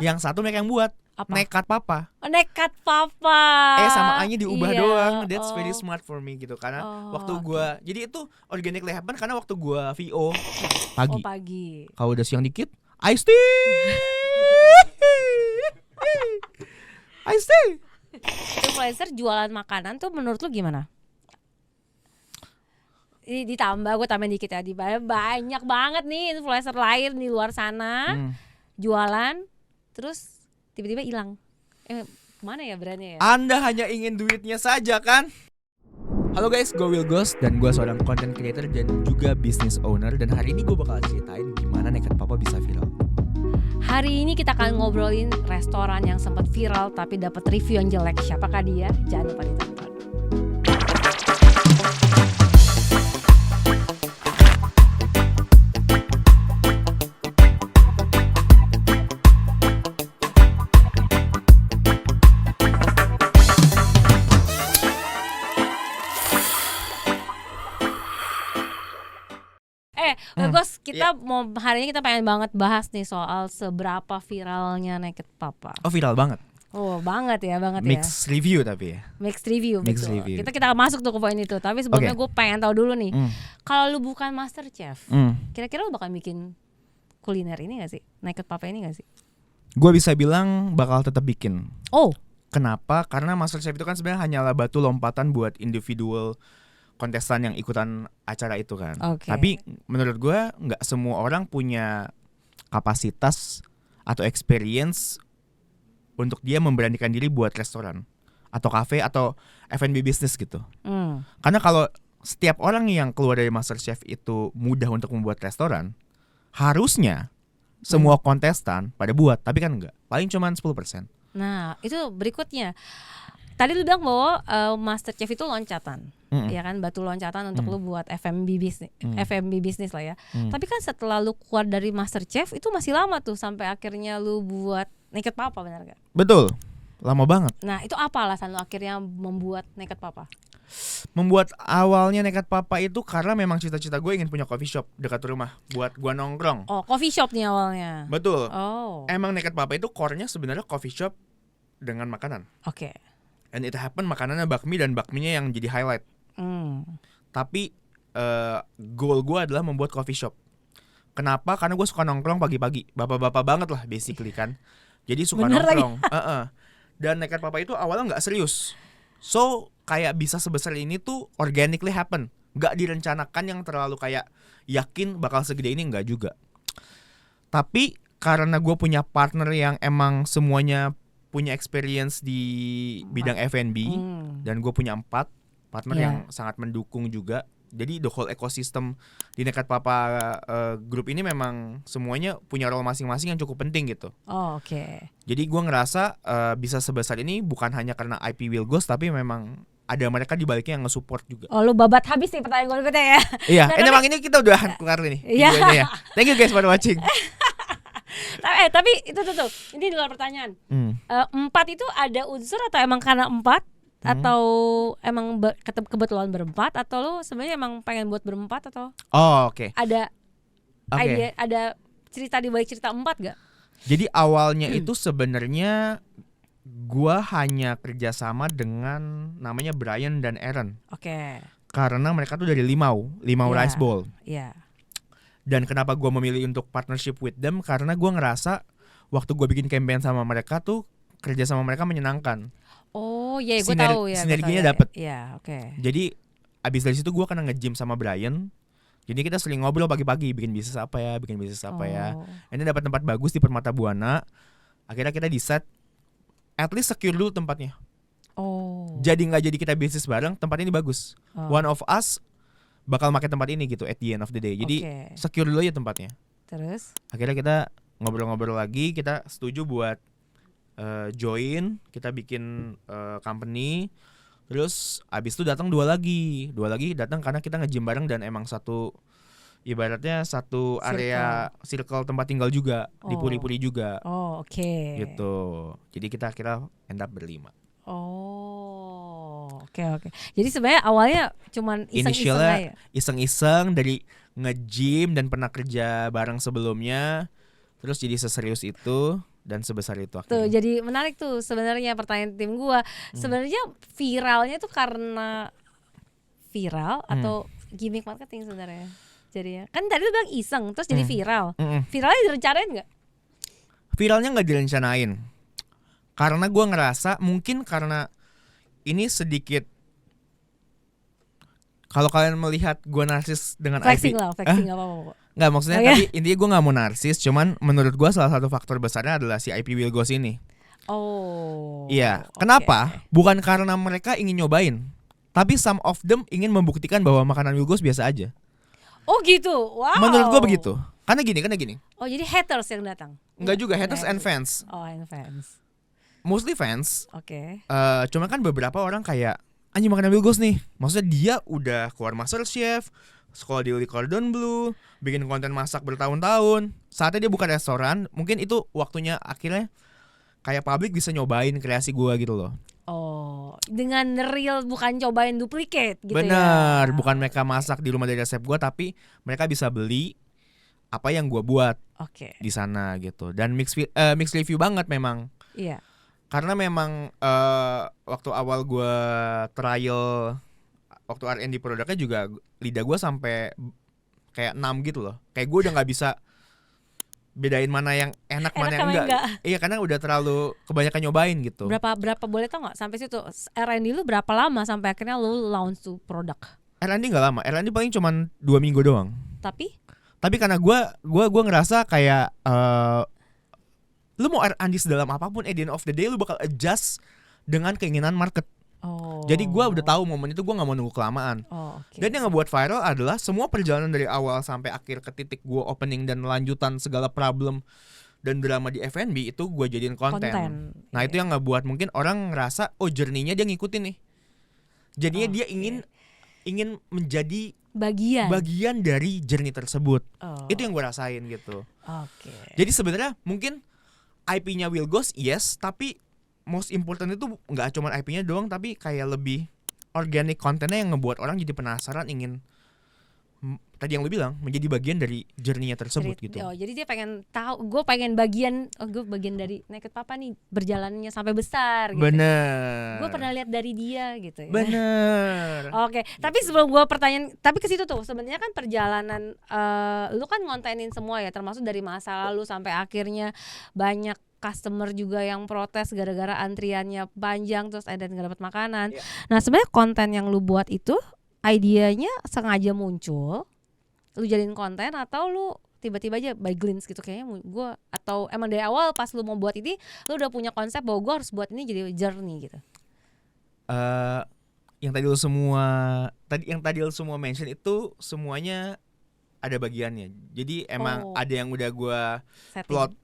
Yang satu mereka yang buat. Apa? Nekat Papa. Nekat Papa. Sama A-nya diubah Iya. doang. That's very smart for me gitu. Karena waktu gue, jadi itu organically happen karena waktu gue VO pagi. Pagi. Kalau udah siang dikit, Ice tea. Ice tea. Influencer jualan makanan tuh menurut lu gimana? Ditambah, gue tambahin dikit ya, banyak banget nih influencer lain di luar sana jualan terus tiba-tiba hilang. Kemana ya brandnya ya? Anda hanya ingin duitnya saja kan? Halo guys, gue Will Ghost dan gue seorang content creator dan juga business owner. Dan hari ini gue bakal ceritain gimana Nekat Papa bisa viral. Hari ini kita akan ngobrolin restoran yang sempat viral tapi dapat review yang jelek. Siapakah dia? Jangan lupa ditonton. Gos, kita mau hari ini kita pengen banget bahas nih soal seberapa viralnya Naked Papa. Oh, viral banget. Oh, banget ya. Mixed review tapi ya. Mixed review. Review. Kita masuk tuh ke poin itu. Tapi sebelumnya gue pengen tahu dulu nih. Kalau lu bukan master chef, kira-kira lu bakal bikin kuliner ini gak sih? Naked Papa ini gak sih? Gue bisa bilang bakal tetap bikin. Oh. Kenapa? Karena master chef itu kan sebenarnya hanyalah batu lompatan buat individual kontestan yang ikutan acara itu kan. Tapi menurut gue nggak semua orang punya kapasitas atau experience untuk dia memberanikan diri buat restoran atau cafe atau F&B business gitu. Karena kalau setiap orang yang keluar dari master chef itu mudah untuk membuat restoran, harusnya semua kontestan pada buat, tapi kan enggak. Paling cuma 10%. Nah, itu berikutnya. Tadi lu bilang bahwa master chef itu loncatan, ya kan, batu loncatan untuk lu buat F&B bisnis lah ya. Tapi kan setelah lu keluar dari master chef itu masih lama tuh sampai akhirnya lu buat Naked Papa, benar gak? Betul, lama banget. Nah, itu apa alasan lu akhirnya membuat Naked Papa? Membuat awalnya Naked Papa itu karena memang cita-cita gue ingin punya coffee shop dekat rumah buat gue nongkrong. Oh, coffee shop nih awalnya. Betul. Oh. Emang Naked Papa itu core-nya sebenarnya coffee shop dengan makanan. Oke. And it happen makanannya bakmi dan bakminya yang jadi highlight. Tapi goal gue adalah membuat coffee shop. Kenapa? Karena gue suka nongkrong pagi-pagi. Bapak-bapak banget lah basically kan. Jadi suka nongkrong. Dan Naked Papa itu awalnya gak serius. So kayak bisa sebesar ini tuh organically happen. Gak direncanakan yang terlalu kayak yakin bakal segede ini, gak juga. Tapi karena gue punya partner yang emang semuanya punya experience di bidang F&B dan gue punya 4 partner yang sangat mendukung juga. Jadi the whole ecosystem di Naked Papa group ini memang semuanya punya role masing-masing yang cukup penting gitu. Oke. Jadi gue ngerasa bisa sebesar ini bukan hanya karena IP Will Ghost, tapi memang ada mereka di baliknya yang nge-support juga. Oh, lu babat habis nih pertanyaan gue berikutnya ya. Iya, emang ini kita udah kelar nih videonya ya. Thank you guys for watching. Tapi itu tuh ini di luar pertanyaan. 4 itu ada unsur atau emang karena 4 atau emang kebetulan berempat atau lu sebenarnya emang pengen buat berempat atau? Oke. Ada idea, ada cerita di balik cerita 4 gak? Jadi awalnya itu sebenarnya gua hanya kerjasama dengan namanya Brian dan Aaron. Oke. Karena mereka tuh dari Limau Rice Bowl. Iya. Dan kenapa gue memilih untuk partnership with them? Karena gue ngerasa waktu gue bikin campaign sama mereka tuh kerja sama mereka menyenangkan. Oh iya, gue tahu ya. Sinerginya dapet. Iya, oke. Jadi abis dari situ gue kena nge-gym sama Brian. Jadi kita sering ngobrol pagi-pagi bikin bisnis apa ya. Ini dapat tempat bagus di Permata Buana. Akhirnya kita decide at least secure dulu tempatnya. Jadi nggak jadi kita bisnis bareng, tempat ini bagus. One of us bakal pakai tempat ini gitu at the end of the day. Jadi secure dulu aja tempatnya. Terus akhirnya kita ngobrol-ngobrol lagi, kita setuju buat join, kita bikin company. Terus abis itu datang dua lagi datang karena kita nge-gym bareng dan emang ibaratnya satu area circle tempat tinggal juga di Puri-Puri juga. Oke. Gitu. Jadi kita kira end up berlima. Oke. Jadi sebenarnya awalnya cuman iseng-iseng dari nge-gym dan pernah kerja bareng sebelumnya. Terus jadi seserius itu. dan sebesar itu Tuh, akhirnya. jadi menarik tuh sebenarnya pertanyaan tim gua. Sebenarnya viralnya tuh karena viral atau gimmick marketing sebenarnya. Jadinya kan tadi lu bilang iseng terus jadi viral. Viralnya direncanain nggak? Viralnya nggak direncanain. Karena gue ngerasa mungkin karena ini sedikit, kalau kalian melihat gue narsis dengan Flexing IP, lah, flexing nggak apa-apa. nggak maksudnya Oh, ya? tadi intinya gue nggak mau narsis, cuman menurut gue salah satu faktor besarnya adalah si IP Will Ghost ini. Oh. Iya, oke. kenapa? Bukan karena mereka ingin nyobain, tapi some of them ingin membuktikan bahwa makanan Will Ghost biasa aja. Oh gitu, wow. Menurut gue begitu. Karena gini. Oh jadi haters yang datang? Enggak juga, haters Nggak. and fans. Oh and fans. Mostly fans. Oke. Cuma kan beberapa orang kayak anjing makanan Will Ghost nih. Maksudnya dia udah keluar MasterChef, sekolah di Cordon Bleu, bikin konten masak bertahun-tahun. Saatnya dia buka restoran, mungkin itu waktunya akhirnya kayak publik bisa nyobain kreasi gua gitu loh. Oh, dengan real bukan cobain duplicate gitu. Bener, ya. bukan mereka masak di rumah dari resep gua, tapi mereka bisa beli apa yang gua buat Oke. di sana gitu. Dan mix review banget memang. Iya. Karena memang waktu awal gue trial, waktu R&D produknya juga lidah gue sampai kayak 6 gitu loh. Kayak gue udah nggak bisa bedain mana yang enak mana yang enggak. Iya karena udah terlalu kebanyakan nyobain gitu. Berapa boleh tau nggak sampai situ R&D lu berapa lama sampai akhirnya lu launch tuh produk? R&D nggak lama. R&D paling cuma 2 minggu doang. Tapi karena gue ngerasa kayak lu mau R&D sedalam apapun, at the end of the day lu bakal adjust dengan keinginan market. Oh. Jadi gue udah tahu momen itu gue nggak mau nunggu kelamaan. Oh, okay. Dan yang ngebuat viral adalah semua perjalanan dari awal sampai akhir ke titik gue opening dan lanjutan segala problem dan drama di F&B itu gue jadiin konten. Nah itu yang ngebuat mungkin orang ngerasa oh journey-nya dia ngikutin nih. Jadinya dia ingin menjadi bagian dari journey tersebut. Itu yang gue rasain gitu. Jadi sebenarnya mungkin IP-nya Will Ghost yes, tapi most important itu nggak cuma IP-nya doang, tapi kayak lebih organic kontennya yang ngebuat orang jadi penasaran, ingin tadi yang lu bilang menjadi bagian dari journey-nya tersebut gitu. Oh, jadi dia pengen tahu, gue pengen gue bagian dari Naked Papa nih berjalannya sampai besar gitu. Bener. Gue pernah lihat dari dia gitu ya. Bener. Oke, tapi sebelum gue pertanyaan, tapi ke situ tuh sebenarnya kan perjalanan lu kan ngontenin semua ya, termasuk dari masa lalu sampai akhirnya banyak customer juga yang protes gara-gara antriannya panjang terus dan nggak dapat makanan. Yeah. Nah sebenarnya konten yang lu buat itu idenya sengaja muncul, lu jadiin konten atau lu tiba-tiba aja by glimpse gitu kayaknya gue, atau emang dari awal pas lu mau buat ini lu udah punya konsep bahwa gue harus buat ini jadi journey gitu? Yang tadi lu semua mention itu semuanya ada bagiannya. Jadi emang ada yang udah gue plot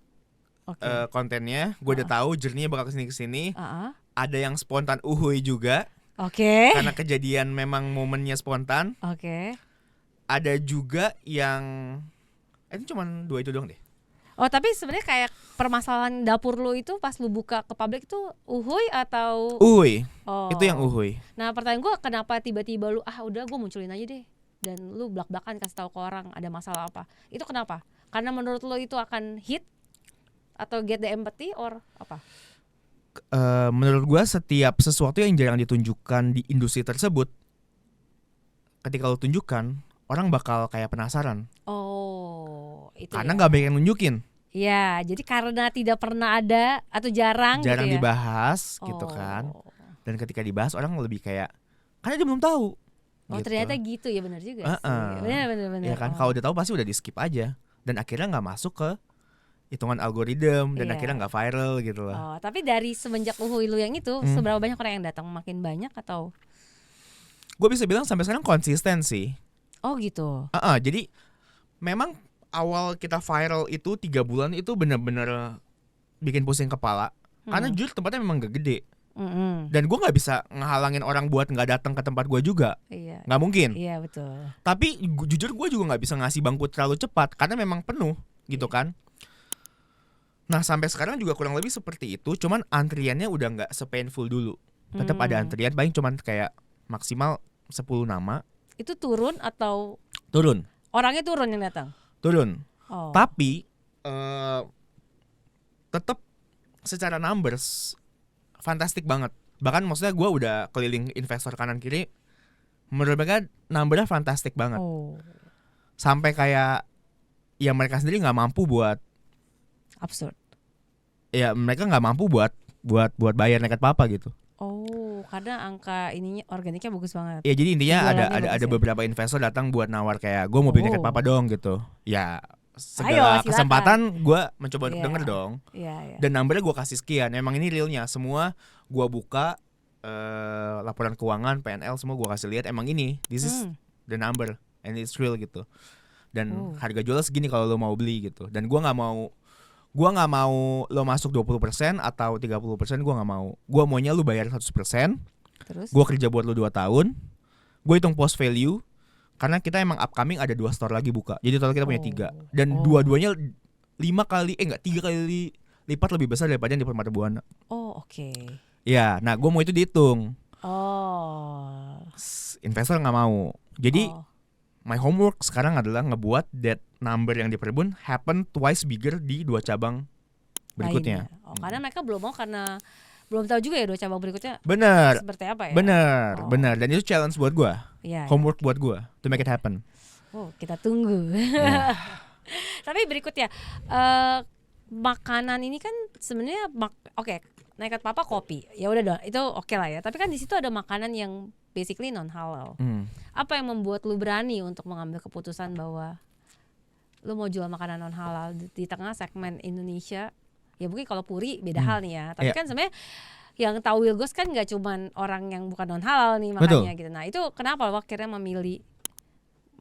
kontennya, gue udah tahu journey-nya bakal kesini. Ada yang spontan uhuy juga. Karena kejadian memang momennya spontan. Ada juga yang itu cuman 2 itu doang deh. Oh tapi sebenarnya kayak permasalahan dapur lu itu pas lu buka ke publik itu uhuy atau? Uhuy. Itu yang uhuy. Nah pertanyaan gue kenapa tiba-tiba lu udah gue munculin aja deh dan lu belak-belakan kasih tahu ke orang ada masalah apa? Itu kenapa? Karena menurut lu itu akan hit atau get the empathy or apa? Menurut gue setiap sesuatu yang jarang ditunjukkan di industri tersebut, ketika lo tunjukkan orang bakal kayak penasaran. Itu karena ya. Gak banyak yang nunjukin. Ya, jadi karena tidak pernah ada atau jarang gitu ya? Dibahas gitu kan. Dan ketika dibahas orang lebih kayak karena dia belum tahu. Gitu. Ternyata gitu ya, benar juga sih. Benar. Ya kan kalau udah tahu pasti udah di skip aja dan akhirnya nggak masuk ke hitungan algoritma dan akhirnya nggak viral gitu lah. Tapi dari semenjak uhuy lu yang itu seberapa banyak orang yang datang? Makin banyak atau? Gue bisa bilang sampai sekarang konsisten sih. Oh gitu. Jadi memang awal kita viral itu 3 bulan itu benar-benar bikin pusing kepala. Karena jujur tempatnya memang gak gede. Dan gue nggak bisa ngehalangin orang buat nggak datang ke tempat gue juga. Nggak mungkin. Iya betul. Tapi jujur gue juga nggak bisa ngasih bangku terlalu cepat karena memang penuh gitu kan. Nah sampai sekarang juga kurang lebih seperti itu. Cuman antriannya udah nggak se-painful dulu. Tetap ada antrian, paling cuman kayak maksimal 10 nama. Itu turun atau? Turun. Orangnya turun yang datang? Turun. Tapi tetap secara numbers fantastic banget. Bahkan maksudnya gue udah keliling investor kanan kiri, menurut mereka numbernya fantastic banget. Sampai kayak ya mereka sendiri nggak mampu buat absurd. Ya mereka nggak mampu buat bayar Naked Papa gitu. Karena angka ininya organiknya bagus banget. Ya jadi intinya ada ya? beberapa investor datang buat nawar kayak gue mau beli Naked Papa dong gitu. Ya Ayo, segala kesempatan gue mencoba untuk denger dong. Dan numbernya gue kasih sekian. Emang ini realnya. Semua gue buka laporan keuangan, PNL semua gue kasih lihat. Emang ini, this is the number and it's real gitu. Dan harga jual segini kalau lo mau beli gitu. Dan gue nggak mau lo masuk 20% atau 30%, gue nggak mau. Gue maunya lo bayar 100%. Terus? Gue kerja buat lo 2 tahun. Gue hitung post value. Karena kita emang upcoming ada 2 store lagi buka. Jadi total kita punya 3. Dan dua-duanya 3 kali lipat lebih besar daripada yang di Permata Buana. Oke. Ya, nah gue mau itu dihitung. Investor nggak mau. Jadi my homework sekarang adalah ngebuat that number yang di Perbun happen twice bigger di 2 cabang berikutnya. Karena mereka belum mau karena belum tahu juga ya 2 cabang berikutnya. Bener. Seperti apa ya? Bener. Dan itu challenge buat gue. Homework buat gue to make it happen. Kita tunggu. Tapi berikutnya makanan ini kan sebenarnya Naked Papa kopi. Ya udah dong, itu oke lah ya. Tapi kan di situ ada makanan yang basically non halal. Apa yang membuat lu berani untuk mengambil keputusan bahwa lu mau jual makanan non halal di tengah segmen Indonesia? Ya mungkin kalau Puri beda hal nih ya. Tapi kan sebenarnya yang tahu Wilgos kan nggak cuman orang yang bukan non halal nih makanya gitu. Nah itu kenapa lo akhirnya memilih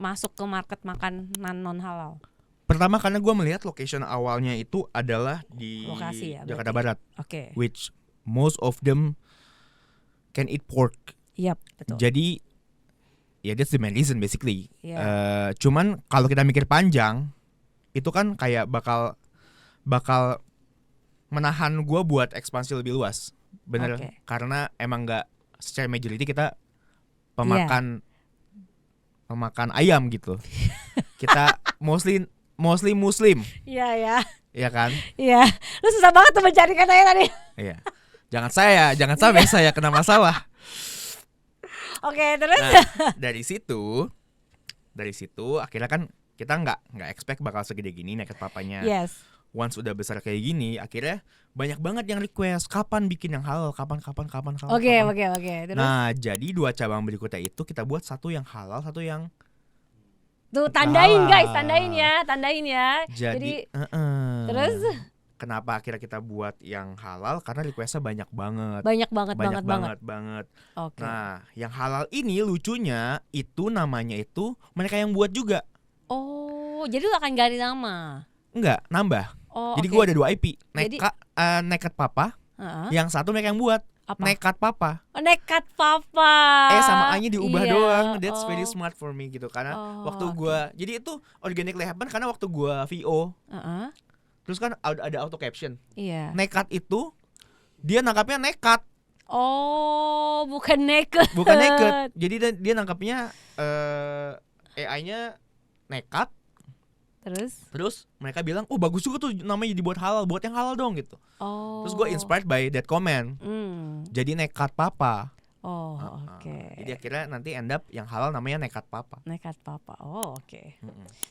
masuk ke market makanan non halal? Pertama karena gue melihat location awalnya itu adalah di lokasi, ya, Jakarta Barat. Okay. Which most of them can eat pork. Yep, betul. Jadi ya that's the main reason basically. Cuman kalau kita mikir panjang itu kan kayak bakal menahan gue buat ekspansi lebih luas. Bener, karena emang nggak secara majority kita pemakan ayam gitu. Kita mostly Muslim. Iya. Iya kan? Iya. Lu susah banget tuh mencari katanya tadi. Iya. Jangan sampai saya kena masalah. Oke, terus? Nah, dari situ akhirnya kan kita nggak expect bakal segede gini Naked Papanya. Yes. Once udah besar kayak gini, akhirnya banyak banget yang request kapan bikin yang halal, kapan. Oke. Terus? Nah, jadi 2 cabang berikutnya itu kita buat satu yang halal, satu yang tuh tandain guys, tandain ya. Jadi terus? Kenapa akhirnya kita buat yang halal? Karena requestnya banyak banget. Banyak banget. Okay. Nah, yang halal ini lucunya itu namanya itu mereka yang buat juga. Jadi lu akan ganti nama? Enggak, nambah. Jadi gue ada 2 IP. Naked Papa. Yang satu mereka yang buat. Apa? Naked Papa. Naked Papa. Sama A-nya diubah doang. That's very smart for me gitu. Karena waktu gue, jadi itu organically happen karena waktu gue VO. Terus kan ada auto caption. Iya. Naked itu dia nangkapnya nekat. Bukan naked. Bukan naked. Jadi dia nangkapnya AI-nya nekat. Terus mereka bilang, bagus juga tuh namanya dibuat halal, buat yang halal dong gitu. Terus gue inspired by that comment. Jadi Naked Papa. Oke. Jadi akhirnya nanti end up yang halal namanya Naked Papa. Naked Papa. Oke.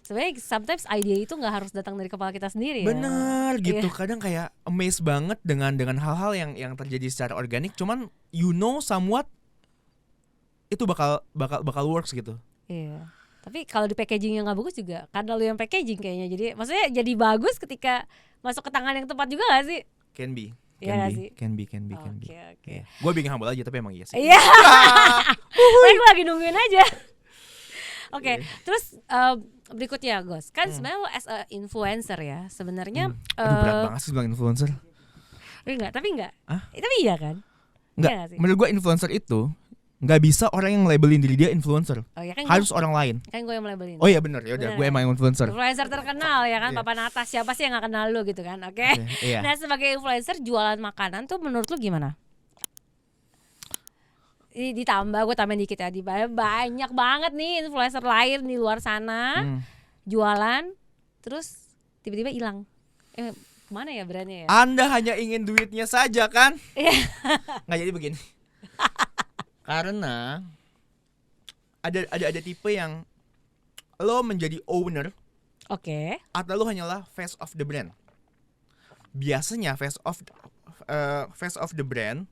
Sebenarnya sometimes ide itu nggak harus datang dari kepala kita sendiri ya. Bener gitu. Kadang kayak amazed banget dengan hal-hal yang terjadi secara organik. Cuman somewhat itu bakal works gitu. Iya. Tapi kalau di packaging yang nggak bagus juga karena lu yang packaging kayaknya. Jadi maksudnya jadi bagus ketika masuk ke tangan yang tepat juga nggak sih? Can be. Can be. Okay. Gue bingung humble aja tapi emang iya sih. Iya. Gue lagi nungguin aja. Oke. Terus berikutnya Gos, kan sebenarnya lo as a influencer ya sebenarnya. Berat banget sih bilang influencer. Tapi iya kan? Enggak. Menurut gue influencer itu nggak bisa orang yang labelin diri dia influencer. Kan harus orang lain. Kan gue yang labelin. Oh iya benar, ya udah gue emang influencer. Influencer terkenal ya kan, Papa Natas, siapa sih yang nggak kenal lu gitu kan, oke? Iya. Nah sebagai influencer jualan makanan tuh menurut lu gimana? Gue tambahin dikit ya, banyak banget nih influencer lain di luar sana jualan, terus tiba-tiba hilang. Mana ya brandnya ya? Anda hanya ingin duitnya saja kan? Iya. Nggak, jadi begini. Karena ada tipe yang lo menjadi owner Oke. atau lo hanyalah face of the brand. Biasanya face of the brand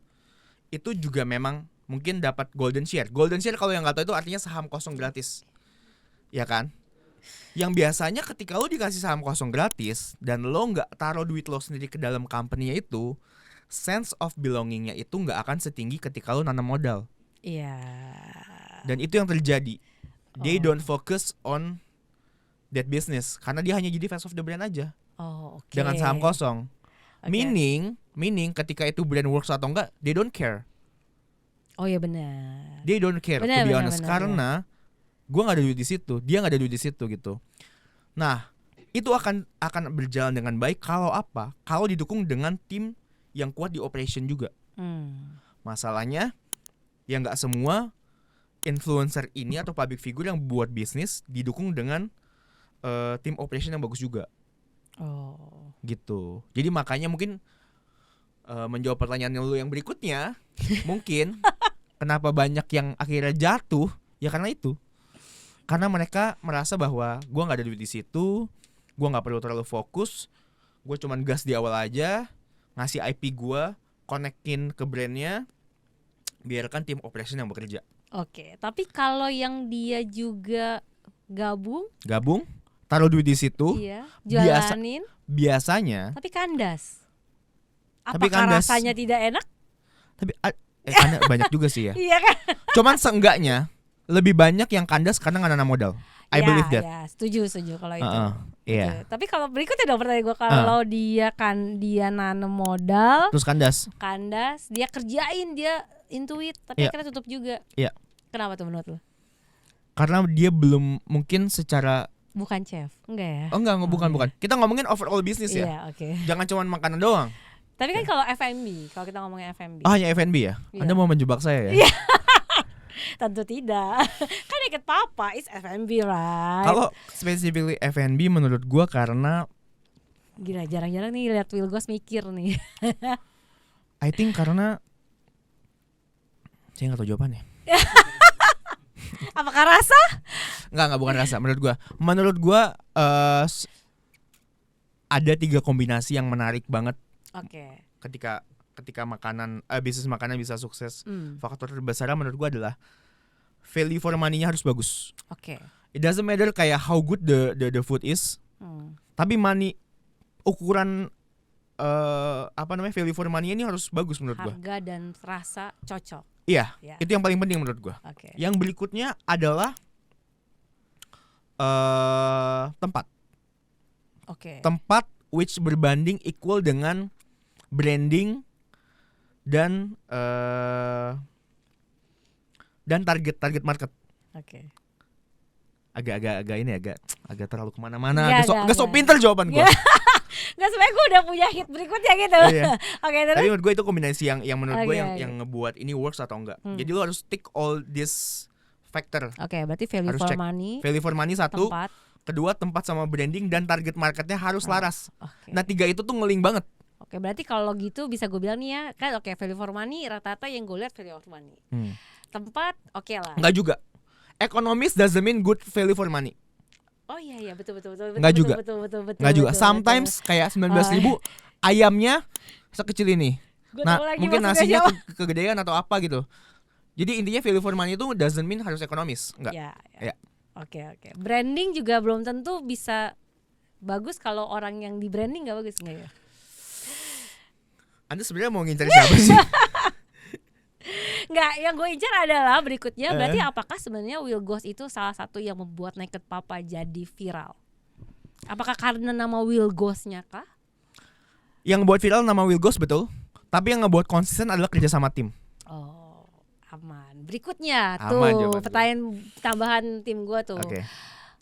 itu juga memang mungkin dapat golden share. Golden share kalau yang nggak tahu itu artinya saham kosong gratis, ya kan? Yang biasanya ketika lo dikasih saham kosong gratis dan lo nggak taruh duit lo sendiri ke dalam company-nya itu, sense of belonging-nya itu nggak akan setinggi ketika lo nanam modal. Iya. Dan itu yang terjadi. They don't focus on that business karena dia hanya jadi face of the brand aja. Oh, oke. Dengan saham kosong. Oke. Meaning ketika itu brand works atau enggak, they don't care. Oh ya benar. They don't care Benar, to be benar, honest benar, karena gue nggak ada duit di situ, dia nggak ada duit di situ gitu. Nah, itu akan berjalan dengan baik kalau apa? Kalau didukung dengan tim yang kuat di operation juga. Masalahnya ya nggak semua influencer ini atau public figure yang buat bisnis didukung dengan tim operation yang bagus juga. Oh. Gitu. Jadi makanya mungkin menjawab pertanyaan lu yang berikutnya, mungkin kenapa banyak yang akhirnya jatuh ya karena itu. Karena mereka merasa bahwa gue nggak ada duit di situ, gue nggak perlu terlalu fokus, gue cuman gas di awal aja, ngasih IP gue, connectin ke brandnya, biarkan tim operation yang bekerja. Oke, tapi kalau yang dia juga gabung, taruh duit di situ, iya, jalanin, biasanya. Tapi kandas. Tapi Apakah kandas, rasanya tidak enak? Tapi kandas banyak juga sih ya. Iya kan? Cuman seenggaknya lebih banyak yang kandas karena nggak nanam modal. I believe that. Ya, setuju kalau itu. Iya. Gitu. Tapi kalau berikutnya dong pertanyaan gue, kalau dia nanam modal, Terus kandas, dia kerjain, dia intuit, tapi akhirnya tutup juga. Iya. Kenapa tuh menurut lo? Karena dia belum mungkin secara Bukan chef, enggak ya? Oh enggak, bukan. Kita ngomongin overall bisnis ya. Iya, oke. Jangan cuma makanan doang. Tapi kan kalau F&B, kalau kita ngomongin F&B. Oh, hanya F&B ya? Iya. Anda mau menjebak saya ya? Iya. Tentu tidak. Kan Naked Papa is F&B, right? Kalau specifically F&B menurut gua karena gila, jarang-jarang nih lihat Will Goss mikir nih. I think karena saya nggak tahu jawabannya. Apakah rasa? Enggak, bukan rasa. Menurut gua ada 3 kombinasi yang menarik banget. Oke. Ketika bisnis makanan bisa sukses. Faktor terbesarnya menurut gua adalah value for money-nya harus bagus. Oke. It doesn't matter kayak how good the food is. Tapi ukuran value for money ini harus bagus menurut gua. Harga dan rasa cocok. Iya, Ya. itu yang paling penting menurut gua. Oke. Yang berikutnya adalah tempat. Oke. Tempat which berbanding equal dengan branding dan target market. Oke. Agak terlalu kemana-mana. Ya, Agak sok pinter jawaban gua. Nggak, sebenarnya gue udah punya hit berikutnya gitu. Iya. Oke, terus. Tapi menurut gue itu kombinasi yang menurut gue Oke. yang ngebuat ini works atau enggak. Jadi lo harus tick all this factor. Oke, berarti value Harus for cek. money. Value for money satu, Tempat. kedua tempat sama branding dan target marketnya harus laras. Oke. Nah 3 itu tuh ngeling banget. Oke, berarti kalau gitu bisa gue bilang nih ya, kan value for money rata-rata yang gue lihat value for money. Tempat oke lah. Enggak juga. Economist doesn't mean good value for money. Oh iya betul. Enggak juga. Enggak juga. betul. Sometimes kayak 19.000 ayamnya sekecil ini. Gua Nah, tahu lagi mungkin maksudnya nasinya siapa. kegedean atau apa gitu. Jadi intinya value for money itu doesn't mean harus ekonomis. Enggak. Ya. Oke. Branding juga belum tentu bisa bagus kalau orang yang di branding nggak bagus, nggak ya? Anda sebenarnya mau ngincar siapa sih? Nggak, yang gue incar adalah berikutnya. Berarti apakah sebenarnya Will Goss itu salah satu yang membuat Naked Papa jadi viral? Apakah karena nama Will Goss-nya kah? Yang buat viral nama Will Goss betul. Tapi yang ngebuat konsisten adalah kerja sama tim. Oh, aman. Berikutnya Aman tuh jawaban pertanyaan tambahan tim gue tuh. Oke.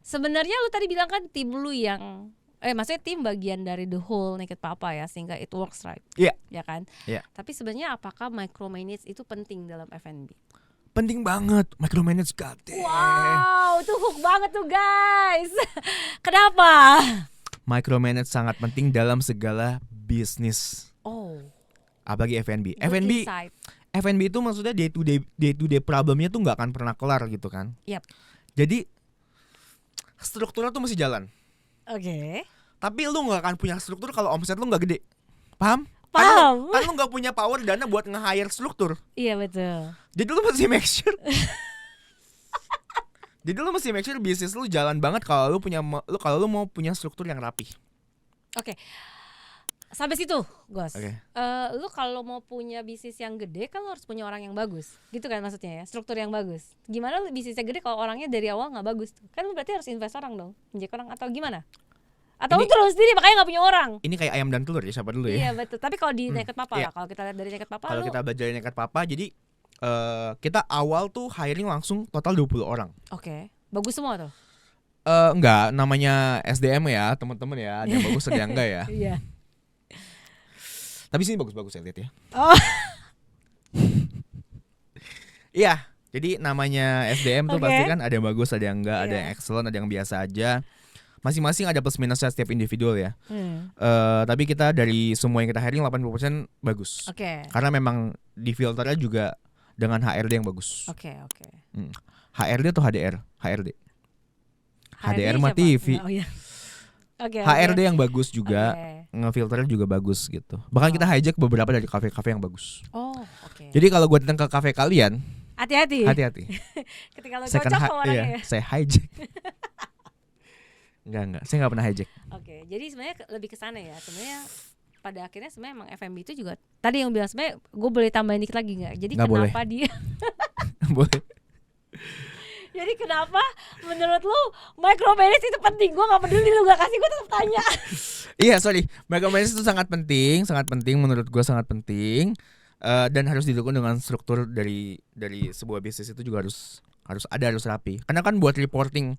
Sebenarnya lu tadi bilang kan tim lu yang maksudnya tim bagian dari the whole Naked Papa ya, sehingga it works, right? Iya. Ya kan? Iya. Tapi sebenarnya apakah micromanage itu penting dalam F&B? Penting banget micromanage God. Wow, itu hook banget tuh guys. Kenapa? Micromanage sangat penting dalam segala bisnis. Apalagi F&B. F&B itu maksudnya day to day problemnya tuh nggak akan pernah kelar gitu kan. Yep. Jadi strukturnya tuh mesti jalan. Oke. Tapi lu nggak akan punya struktur kalau omset lu nggak gede. Paham? Paham. Kan lu nggak punya power dana buat nge-hire struktur. Iya betul. Jadi lu mesti make sure. Jadi lu mesti make sure bisnis lu jalan banget kalau lu mau punya struktur yang rapi. Oke. Sampai situ, Gos. Okay. Lu kalau mau punya bisnis yang gede kan lu harus punya orang yang bagus. Gitu kan maksudnya ya, struktur yang bagus. Gimana lu bisnisnya gede kalau orangnya dari awal nggak bagus? Kan lu berarti harus invest orang dong, injek orang atau gimana? Atau lu terus sendiri makanya nggak punya orang? Ini kayak ayam dan telur ya, siapa dulu ya? Iya betul. Tapi kalau di Naked Papa lah, kalau kita lihat dari Naked Papa. Kalau kita belajar dari Naked Papa, jadi kita awal tuh hiring langsung total 20 orang. Oke. Bagus semua tuh? Enggak, namanya SDM ya, teman-teman ya. Ada yang bagus ada yang enggak ya. Iya. Tapi sini bagus-bagus saya lihat ya. Iya, jadi namanya SDM tuh pasti kan ada yang bagus, ada yang enggak, ada yang excellent, ada yang biasa aja. Masing-masing ada plus minusnya setiap individual ya. Tapi kita dari semua yang kita hiring 80% bagus. Karena memang di filternya juga dengan HRD yang bagus. HRD atau HDR? HRD. HDR mah TV. HRD yang bagus juga, ngefilternya juga bagus gitu. Bahkan kita hijack beberapa dari kafe-kafe yang bagus. Jadi kalau gue datang ke kafe kalian, hati-hati. Ketika lo cocok sama orangnya. Saya hijack. Enggak, saya nggak pernah hijack. Jadi sebenarnya lebih ke sana ya. Sebenarnya pada akhirnya sebenarnya emang F&B itu juga tadi yang bilang sebenarnya gue boleh tambahin dikit lagi nggak? Jadi kenapa dia? Boleh. Jadi kenapa menurut lu micromanage itu penting? Gue gak peduli lu gak kasih, gue tetap tanya. Iya sorry, micromanage itu sangat penting menurut gue sangat penting. Dan harus didukung dengan struktur dari sebuah bisnis itu juga harus rapi. Karena kan buat reporting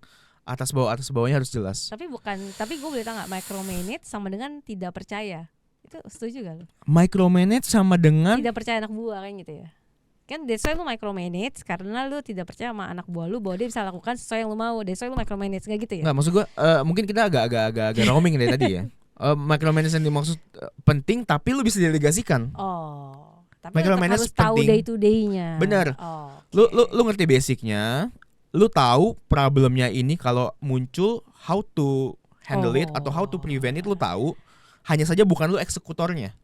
atas bawahnya harus jelas. Tapi gue boleh tahu gak micromanage sama dengan tidak percaya? Itu setuju gak lu? Micromanage sama dengan tidak percaya anak buah kayak gitu ya? Kan that's why lu micromanage karena lu tidak percaya sama anak buah lu bahwa dia bisa lakukan sesuai yang lu mau. That's why lu micromanage gak gitu ya? Nggak, maksud gue mungkin kita agak roaming dari tadi ya. Micromanage yang dimaksud penting tapi lu bisa delegasikan. Tapi micromanage harus tahu day to day-nya. Bener. Lu ngerti basicnya, lu tahu problemnya ini kalau muncul how to handle it atau how to prevent it lu tahu. Hanya saja bukan lu eksekutornya,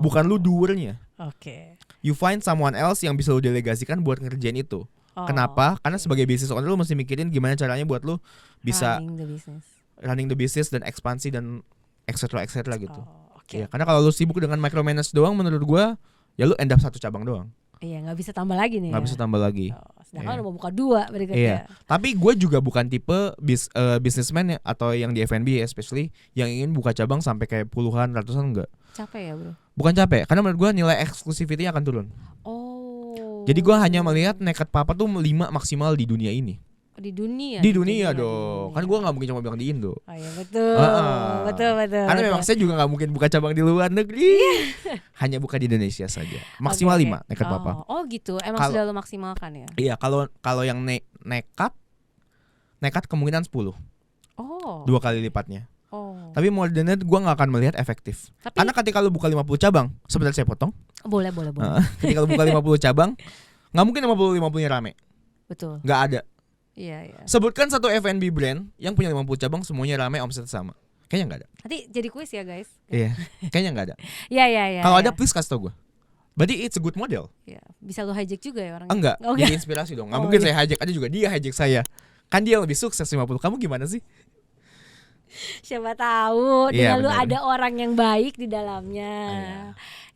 bukan lu doernya. You find someone else yang bisa lu delegasikan buat ngerjain itu. Kenapa? Karena sebagai business owner lu mesti mikirin gimana caranya buat lu bisa running the business dan ekspansi dan etc gitu. Ya, karena kalau lu sibuk dengan micromanage doang, menurut gua ya lu end up satu cabang doang. Iya, nggak bisa tambah lagi nih. Nggak bisa tambah lagi. Sedangkan udah mau buka 2 berikutnya. Iya. Tapi gue juga bukan tipe businessman ya, atau yang di F&B especially yang ingin buka cabang sampai kayak puluhan, ratusan enggak. Capek ya bro? Bukan capek, karena menurut gue nilai exclusivity akan turun. Jadi gue hanya melihat Naked Papa tuh 5 maksimal di dunia ini. Di dunia? Di dunia dong. Kan gue gak mungkin cuma bilang di Indo. Iya betul. Betul. Karena memang saya juga gak mungkin buka cabang di luar negeri. Hanya buka di Indonesia saja. Maksimal 5 Naked Papa. Oh gitu. Emang sudah lo maksimalkan ya? Iya. Kalau yang nekat kemungkinan 10. 2 kali lipatnya. Tapi more than that gue gak akan melihat efektif. Karena ketika lo buka 50 cabang, sebentar saya potong. Boleh. Ketika lo buka 50 cabang, gak mungkin 50-50nya rame. Betul. Gak ada. Iya. Sebutkan satu F&B brand yang punya 50 cabang semuanya ramai omset sama. Kayaknya enggak ada. Nanti jadi kuis ya guys. Iya. Kayaknya enggak ada. Iya. Kalau ada please kasih tau gue. Berarti it's a good model. Iya. Bisa lo hijack juga ya orangnya. Enggak. Jadi inspirasi dong. Enggak mungkin saya hijack, ada juga dia hijack saya. Kan dia lebih sukses 50. Kamu gimana sih? Siapa tahu dengan lu ada orang yang baik di dalamnya.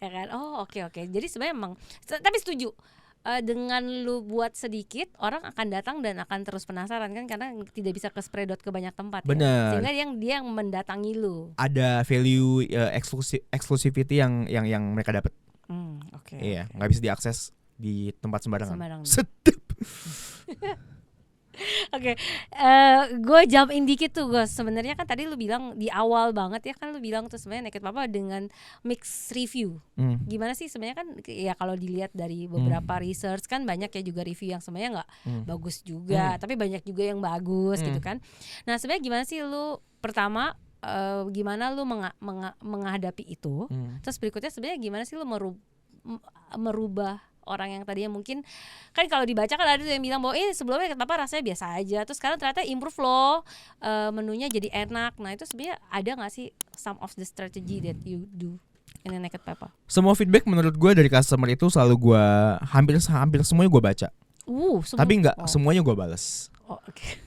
Ya kan? Oke. Jadi sebenarnya emang tapi setuju. Dengan lu buat sedikit, orang akan datang dan akan terus penasaran kan, karena tidak bisa ke spread out ke banyak tempat. Bener. Ya? Sehingga dia yang mendatangi lu. Ada value exclusivity yang mereka dapat. Iya, nggak bisa diakses di tempat sembarangan. Sedep. Gue jump in dikit tuh Gus. Sebenarnya kan tadi lu bilang di awal banget ya kan, lu bilang tuh sebenarnya Naked Papa dengan mix review. Gimana sih sebenarnya kan ya kalau dilihat dari beberapa research kan banyak ya juga review yang sebenarnya nggak bagus juga, tapi banyak juga yang bagus gitu kan. Nah sebenarnya gimana sih lu pertama gimana lu menghadapi itu. Terus berikutnya sebenarnya gimana sih lu merubah orang yang tadinya mungkin kan kalau dibaca kan ada yang bilang bahwa sebelumnya kenapa rasanya biasa aja, terus sekarang ternyata improve loh, menunya jadi enak. Nah itu sebenarnya ada nggak sih some of the strategy that you do in the Naked Papa? Semua feedback menurut gue dari customer itu selalu gue hampir semuanya gue baca. Tapi nggak semuanya gue balas. Okay.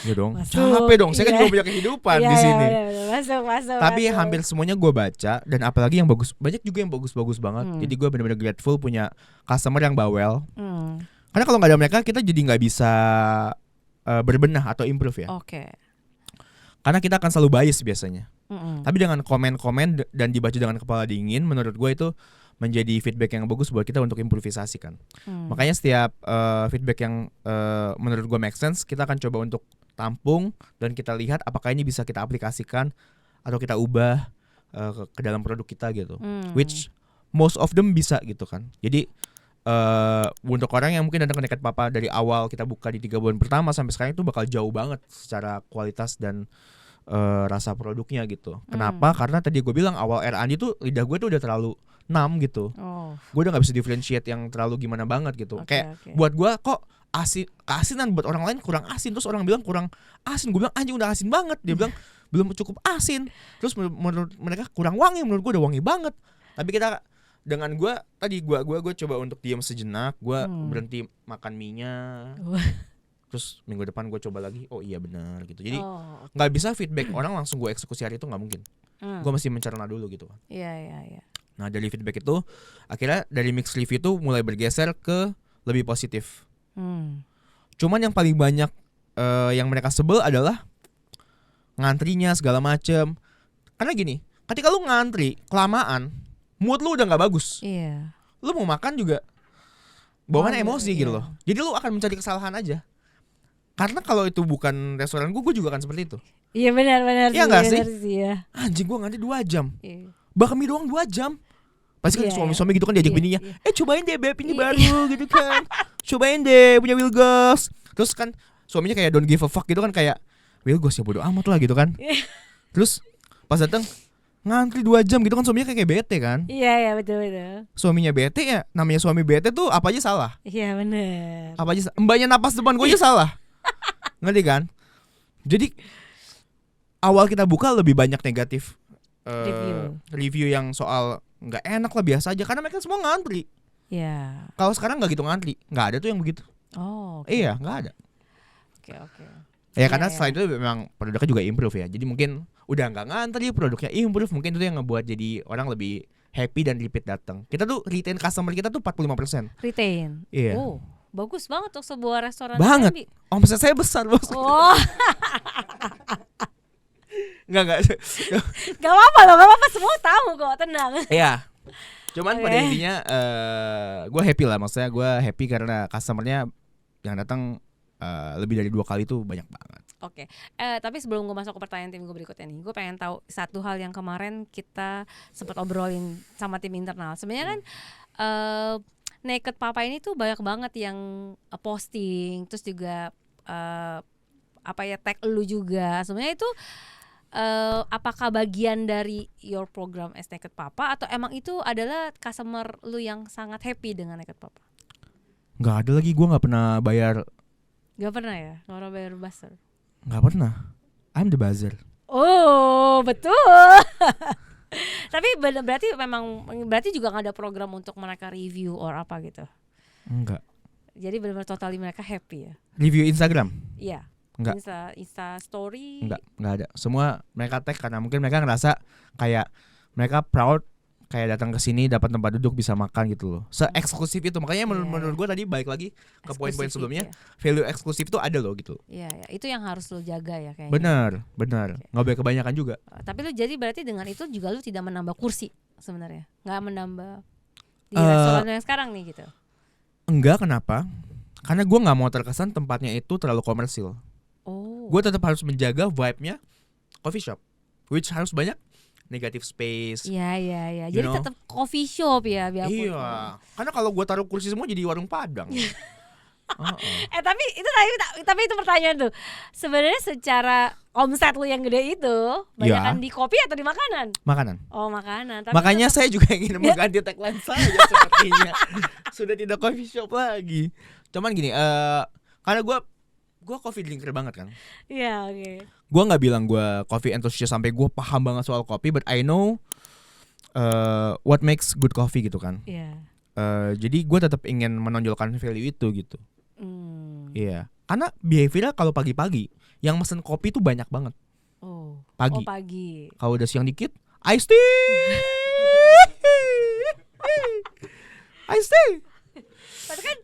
Ya dong, capek dong. Saya kan juga punya kehidupan di sini. Masuk. Tapi hampir semuanya gue baca, dan apalagi yang bagus, banyak juga yang bagus banget. Jadi gue benar-benar grateful punya customer yang bawel. Karena kalau nggak ada mereka, kita jadi nggak bisa berbenah atau improve ya. Karena kita akan selalu bias biasanya. Tapi dengan komen-komen dan dibaca dengan kepala dingin, menurut gue itu menjadi feedback yang bagus buat kita untuk improvisasi kan. Makanya setiap feedback yang menurut gue make sense, kita akan coba untuk tampung dan kita lihat apakah ini bisa kita aplikasikan atau kita ubah ke dalam produk kita gitu. Which most of them bisa gitu kan. Jadi untuk orang yang mungkin datang ke Naked Papa dari awal kita buka di 3 bulan pertama sampai sekarang itu bakal jauh banget secara kualitas dan rasa produknya gitu. Kenapa? Karena tadi gue bilang awal R&D tuh lidah gue tuh udah terlalu numb gitu. Gue udah gak bisa differentiate yang terlalu gimana banget gitu. Kayak buat gue kok keasinan, buat orang lain kurang asin. Terus orang bilang kurang asin, gue bilang anjing udah asin banget. Dia bilang belum cukup asin. Terus menurut mereka kurang wangi, menurut gue udah wangi banget. Tapi kita dengan gue tadi gue coba untuk diam sejenak. Gue berhenti makan mie-nya. Terus minggu depan gue coba lagi, oh iya benar gitu. Jadi nggak bisa feedback orang langsung gue eksekusi hari itu, nggak mungkin. Gue mesti mencerna dulu gitu. Iya. Nah dari feedback itu akhirnya dari mix review itu mulai bergeser ke lebih positif. Cuman yang paling banyak yang mereka sebel adalah ngantrinya segala macem. Karena gini, ketika lu ngantri kelamaan, mood lu udah nggak bagus. Iya. Lu mau makan juga bawaannya emosi gitu loh. Jadi lu akan mencari kesalahan aja. Karena kalau itu bukan restoran gue juga akan seperti itu. Iya benar. Iya nggak sih? Ya. Anjing gue ngantri 2 jam. Bakmi doang 2 jam. Pasti kan suami-suami gitu kan diajak bininya. Cobain deh beb ini baru gitu kan. Cobain deh punya Wilgos. Terus kan suaminya kayak don't give a fuck gitu kan, kayak Wilgos ya bodo amat lah gitu kan. Terus pas datang ngantri 2 jam gitu kan, suaminya kayak bete kan. Iya betul. Suaminya bete ya, namanya suami bete tuh apa aja salah. Iya benar. Apa aja mbaknya napas depan gue aja salah. Ngerti kan? Jadi awal kita buka lebih banyak negatif review yang soal nggak enak lah, biasa aja karena mereka semua ngantri. Iya. Kalau sekarang nggak gitu ngantri, nggak ada tuh yang begitu. Iya nggak ada. Oke. Ya karena setelah itu memang produknya juga improve ya. Jadi mungkin udah nggak ngantri, produknya improve, mungkin itu yang ngebuat jadi orang lebih happy dan repeat datang. Kita tuh retain customer kita tuh 45%. Retain. Iya. Bagus banget untuk sebuah restoran. Banget. Omset saya besar bos. Enggak. Gak apa-apa, semua tahu kok, tenang. Iya. Cuman pada intinya gue happy lah, maksudnya gue happy karena customernya yang datang lebih dari 2 kali tuh banyak banget. Oke. Tapi sebelum gue masuk ke pertanyaan tim gue berikutnya nih, gue pengen tahu satu hal yang kemarin kita sempat obrolin sama tim internal. Sebenarnya kan Naked Papa ini tuh banyak banget yang posting, terus juga tag lu juga. Sebenarnya itu apakah bagian dari your program as Naked Papa atau emang itu adalah customer lu yang sangat happy dengan Naked Papa? Nggak ada lagi, gue nggak pernah bayar. Gak pernah ya? Gak pernah bayar buzzer? Nggak pernah. I'm the buzzer. Oh betul. Tapi berarti juga gak ada program untuk mereka review or apa gitu? Enggak. Jadi benar-benar totally mereka happy ya? Review Instagram? Iya. Enggak. Insta story? Enggak ada. Semua mereka tag karena mungkin mereka ngerasa kayak mereka proud kayak datang ke sini dapat tempat duduk bisa makan gitu loh. Se-eksklusif itu. Makanya menurut gue tadi balik lagi ke poin-poin sebelumnya, value eksklusif itu ada loh gitu. Iya, itu yang harus lo jaga ya kayaknya. Benar. Nggak boleh kebanyakan juga. Tapi lo jadi berarti dengan itu juga lo tidak menambah kursi sebenarnya. Nggak menambah di restoran yang sekarang nih gitu. Enggak, kenapa? Karena gue nggak mau terkesan tempatnya itu terlalu komersil. Gue tetap harus menjaga vibe-nya coffee shop, which harus banyak negative space. Iya. Jadi tetap coffee shop ya biarpun. Iya. Karena kalau gue taruh kursi semua jadi warung Padang. Tapi itu pertanyaan tuh. Sebenarnya secara omset lu yang gede itu banyakan di kopi atau di makanan? Makanan. Oh, makanan. Tapi Makanya saya juga ingin mengganti tagline saya sepertinya. Sudah tidak coffee shop lagi. Cuman gini, karena gue coffee drinker banget kan. Iya, oke. Gue nggak bilang gue coffee enthusiast sampai gue paham banget soal kopi, but I know what makes good coffee gitu kan. Iya. Jadi gue tetap ingin menonjolkan value itu gitu. Iya. Karena behaviornya kalau pagi-pagi yang mesen kopi tuh banyak banget. Oh. Pagi. Oh, pagi. Kalau udah siang dikit, iced tea. Iced tea. Tapi kan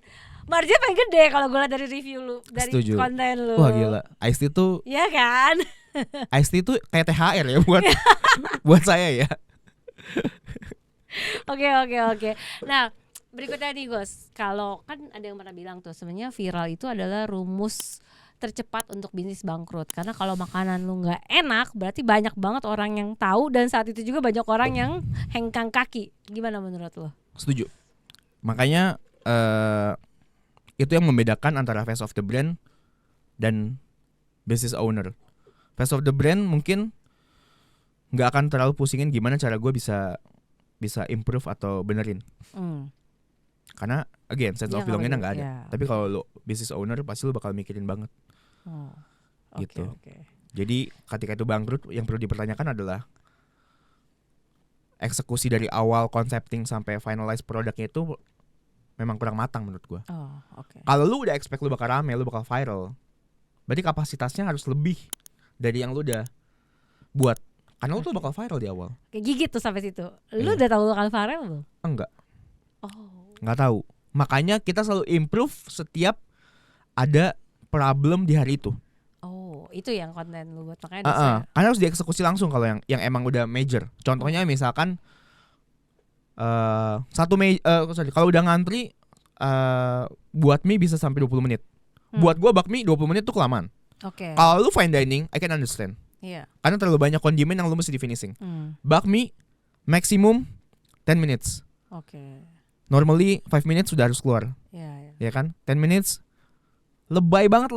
margin paling gede kalau gue lihat dari review lu, dari Setuju. konten lu. Wah gila, iced tea tuh, Iya kan? iced tea tuh kayak THR ya buat buat saya ya. Oke. Nah, berikutnya nih Gus, kalau kan ada yang pernah bilang tuh sebenarnya viral itu adalah rumus tercepat untuk bisnis bangkrut. Karena kalau makanan lu nggak enak, berarti banyak banget orang yang tahu dan saat itu juga banyak orang yang hengkang kaki. Gimana menurut lo? Setuju. Makanya itu yang membedakan antara face of the brand dan business owner. Face of the brand mungkin nggak akan terlalu pusingin gimana cara gue bisa improve atau benerin. Karena again sense of belongingnya nggak ada. Yeah. Tapi kalau lo business owner pasti lo bakal mikirin banget. Gitu. Okay. Jadi ketika itu bangkrut, yang perlu dipertanyakan adalah eksekusi dari awal concepting sampai finalize produknya itu memang kurang matang menurut gue. Kalau lu udah expect lu bakal rame, lu bakal viral, berarti kapasitasnya harus lebih dari yang lu udah buat. Karena lu tuh bakal viral di awal. Kayak gigit tuh sampai situ. Lu udah tahu lu bakal viral belum? Enggak. Nggak tahu. Makanya kita selalu improve setiap ada problem di hari itu. Itu yang konten lu buat, makanya karena harus dieksekusi langsung kalau yang emang udah major. Contohnya misalkan kalau udah ngantri buat mie bisa sampai 20 menit. Buat gua bakmi 20 menit tuh kelamaan. Kalau lu fine dining, I can understand. Karena terlalu banyak kondimen yang lu mesti di finishing. Bakmi maximum 10 minutes. Normally 5 minutes sudah harus keluar. Ya kan? 10 minutes lebay banget.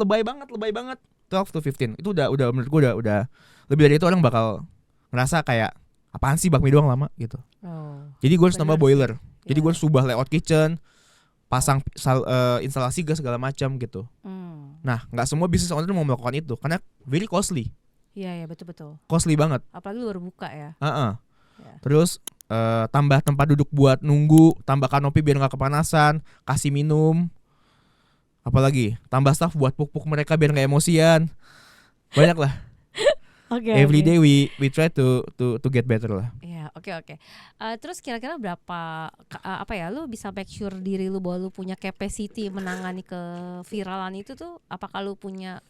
12 to 15. Itu udah menurut gue udah lebih dari itu orang bakal ngerasa kayak apaan sih bakmi doang lama gitu. Jadi gue harus nambah boiler. Jadi gue harus ubah layout kitchen, pasang instalasi gas segala macam gitu. Nah, nggak semua business owner mau melakukan itu karena very costly. Iya betul. Costly banget. Apalagi lu baru buka ya. Terus tambah tempat duduk buat nunggu, tambah kanopi biar nggak kepanasan, kasih minum. Apalagi tambah staff buat puk-puk mereka biar nggak emosian. Banyak lah. Every day we try to get better lah. Iya, oke. Terus kira-kira berapa lu bisa make sure diri lu bahwa lu punya capacity menangani keviralan itu tuh, apakah lu punya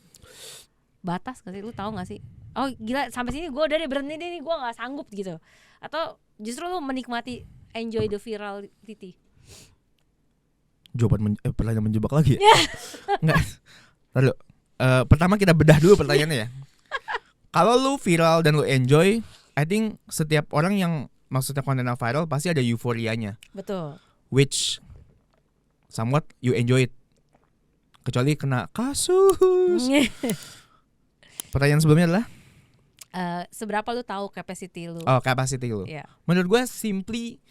batas gak sih? Lu tahu gak sih? Oh gila, sampai sini gue udah berhenti nih, gue nggak sanggup gitu. Atau justru lu menikmati, enjoy the virality? Pertanyaan menjebak lagi ya? Enggak. Lalu pertama kita bedah dulu pertanyaannya ya. Kalau lu viral dan lu enjoy, I think setiap orang yang maksudnya kontennya viral pasti ada euforianya. Betul. Which somewhat you enjoy it. Kecuali kena kasus. Pertanyaan sebelumnya adalah seberapa lu tahu capacity lu? Oh, capacity lu. Yeah. Menurut gue simply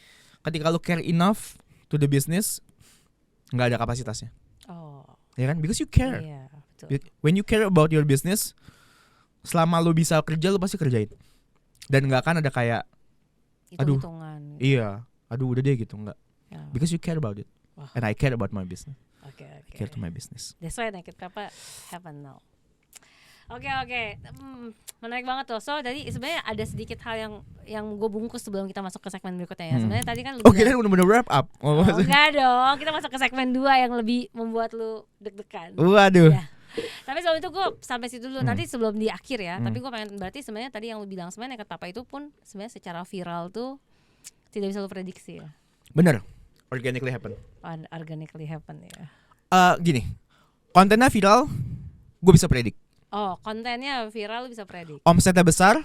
ketika lu care enough to the business, nggak ada kapasitasnya. Ya kan? Because you care. Betul. When you care about your business, selama lu bisa kerja, lu pasti kerjain. Dan nggak akan ada kayak hitung-hitungan. Iya, udah deh gitu, nggak. Because you care about it. And I care about my business. I care to my business. That's why Naked Papa happen now. Oke. Menarik banget tuh. So tadi sebenarnya ada sedikit hal yang gue bungkus sebelum kita masuk ke segmen berikutnya ya. Sebenarnya tadi kan lu kita udah wrap up. Enggak dong, kita masuk ke segmen 2 yang lebih membuat lu deg-degan. Waduh. Ya. Tapi sebelum itu gue sampai situ dulu. Nanti sebelum di akhir ya. Tapi gue pengen, berarti sebenarnya tadi yang lu bilang sebenarnya Naked Papa itu pun sebenarnya secara viral tuh tidak bisa lu prediksi ya. Bener. Organically happen. Organically happen ya. Gini, kontennya viral, gue bisa predik. Kontennya viral lu bisa predik. Omsetnya besar,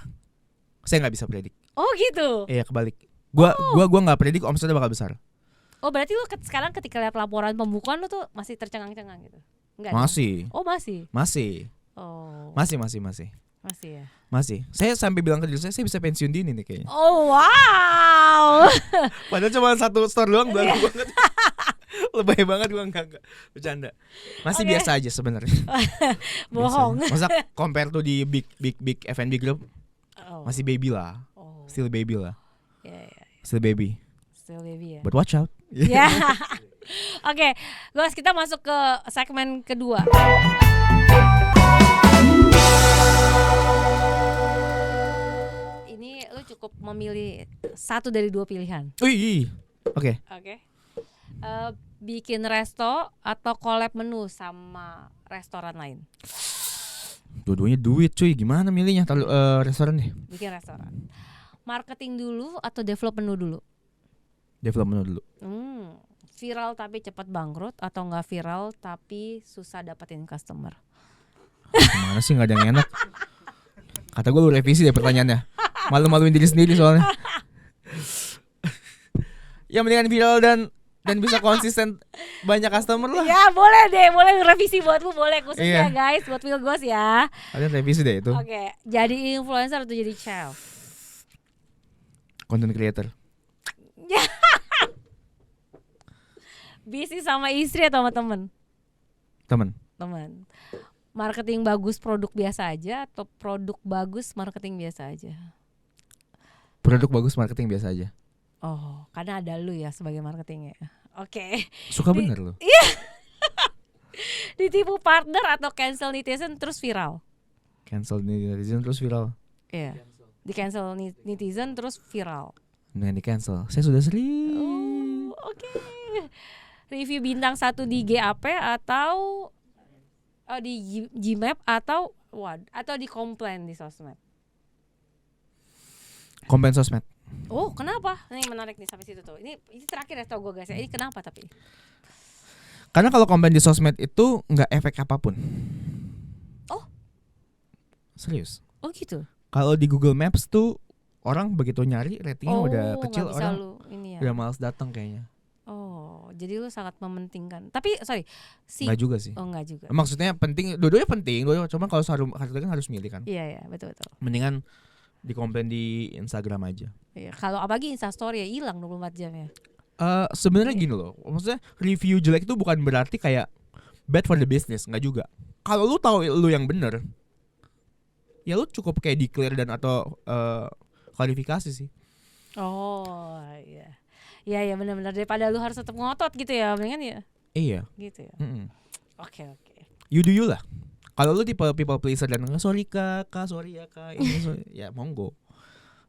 saya nggak bisa predik. Oh gitu. Iya, kebalik. Gua nggak predik omsetnya bakal besar. Oh berarti lu sekarang ketika lihat laporan pembukuan lu tuh masih tercengang-cengang gitu? Enggak? Masih. Oh masih. Masih. Oh. Masih. Masih ya. Masih. Saya sampai bilang ke diri saya bisa pensiun dini nih kayaknya. Oh wow. Padahal cuma satu store doang baru banget. Lebay banget gue enggak bercanda. Masih biasa aja sebenarnya. Bohong. Masa compare tuh di big F&B group masih baby lah. Still baby lah. Yeah. Still baby ya. But watch out. Ya. Oke, guys, kita masuk ke segmen kedua. Ini lu cukup memilih 1 dari 2 pilihan. Oke. Bikin resto atau collab menu sama restoran lain. Dua-duanya duit cuy. Gimana milihnya? Restoran deh. Bikin restoran. Marketing dulu atau develop menu dulu? Develop menu dulu. Viral tapi cepat bangkrut atau nggak viral tapi susah dapetin customer? Gimana sih, nggak ada yang enak. Kata gue lu revisi deh pertanyaannya. Malu-maluin diri sendiri soalnya. Ya mendingan viral dan bisa konsisten banyak customer lah. Ya boleh deh, boleh revisi buat lu, boleh khususnya guys buat Wilgos ya. Kalian revisi deh itu. Oke, jadi influencer atau jadi chef? Content creator. Bisnis sama istri atau sama temen? Temen. Marketing bagus produk biasa aja atau produk bagus marketing biasa aja? Produk bagus marketing biasa aja. Oh, karena ada lu ya sebagai marketingnya. Oke. Suka bener lu. Iya. Ditipu partner atau cancel netizen terus viral? Cancel netizen terus viral. Iya. Di cancel netizen terus viral. Dengan di cancel. Saya sudah sering. Oke. Review bintang 1 di GAP atau di Gmap atau di komplain di sosmed? Komplain sosmed. Oh, kenapa? Ini menarik nih sampai situ tuh. Ini terakhir ya tau gue guys ya. Ini kenapa tapi? Karena kalau komplain di sosmed itu nggak efek apapun. Oh. Serius. Oh gitu. Kalau di Google Maps tuh orang begitu nyari ratingnya udah kecil, orang udah malas datang kayaknya. Oh, jadi lu sangat mementingkan. Tapi nggak juga sih. Oh, nggak juga. Maksudnya penting, dua-duanya penting. Cuma kalau harus milih kan. Iya, betul. Mendingan dikomplain di Instagram aja. Iya, kalau apalagi Instastory ya hilang 24 jam ya. Sebenarnya gini loh. Maksudnya review jelek itu bukan berarti kayak bad for the business, nggak juga. Kalau lu tahu lu yang bener, ya lu cukup kayak declare dan atau klarifikasi sih. Oh, iya. Iya benar-benar daripada lu harus tetap ngotot gitu ya, mendingan ya. Iya. Gitu ya. Oke. You do you lah. Kalau lu tipe people pleaser dan sorry kak, sorry ya kak, ini ya monggo.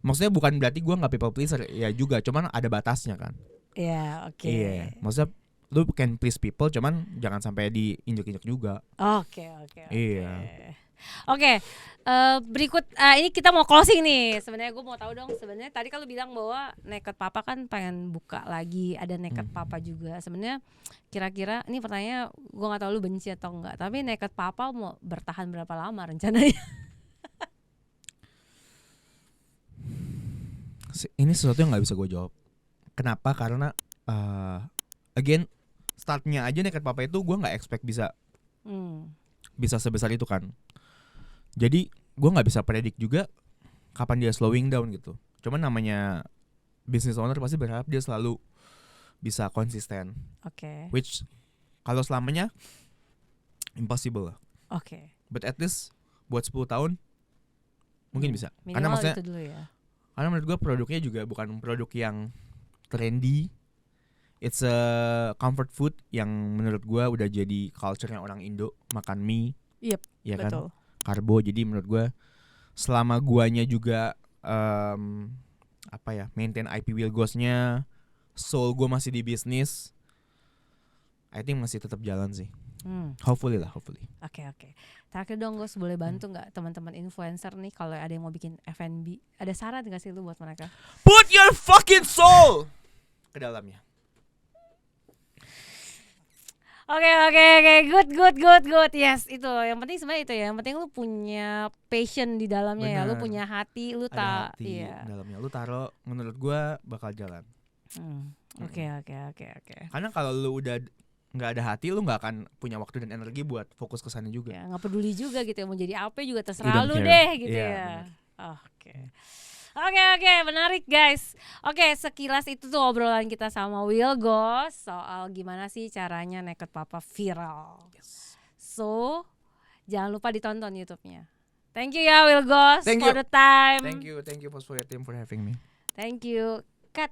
Maksudnya bukan berarti gue nggak people pleaser ya juga, cuman ada batasnya kan. Iya, oke. Iya. Maksudnya lu can please people, cuman jangan sampai diinjek-injek juga. Oke. Iya. Oke, berikut ini kita mau closing nih. Sebenarnya gue mau tahu dong. Sebenarnya tadi kalau bilang bahwa Naked Papa kan pengen buka lagi, ada Naked Papa juga. Sebenarnya kira-kira ini pertanyaannya gue nggak tahu lu benci atau enggak. Tapi Naked Papa mau bertahan berapa lama rencananya? Ini sesuatu yang nggak bisa gue jawab. Kenapa? Karena again startnya aja Naked Papa itu gue nggak expect bisa sebesar itu kan. Jadi gue nggak bisa predik juga kapan dia slowing down gitu. Cuman namanya business owner pasti berharap dia selalu bisa konsisten. Oke. Which kalau selamanya impossible lah. Oke. But at least buat 10 tahun mungkin bisa. Minimal Karena maksudnya itu dulu ya. Karena menurut gue produknya juga bukan produk yang trendy. It's a comfort food yang menurut gue udah jadi culture-nya orang Indo, makan mie. Yep, ya betul. Kan? Karbo, jadi menurut gue selama guanya juga maintain IP Wilgos-nya, soul gue masih di bisnis, I think masih tetap jalan sih. Hopefully. Oke. Terakhir dong Gos, boleh bantu nggak teman-teman influencer nih kalau ada yang mau bikin F&B, ada saran nggak sih lu buat mereka? Put your fucking soul ke dalamnya. Oke, good. Yes, itu yang penting sebenarnya itu ya. Yang penting lu punya passion di dalamnya. Bener. Ya. Lu punya hati, lu ada hati iya. Dalamnya lu taruh, menurut gua bakal jalan. Oke. Karena kalau lu udah nggak ada hati, lu nggak akan punya waktu dan energi buat fokus ke sana juga. Ya, nggak peduli juga gitu ya, mau jadi apa juga terserah You don't lu care. deh gitu Iya, ya. Oke, menarik guys. Oke, sekilas itu tuh obrolan kita sama Will Goss soal gimana sih caranya Naked Papa viral. So, jangan lupa ditonton YouTube-nya. Thank you ya Will Goss Thank for you. the time. Thank you for your team for having me. Thank you. Cut.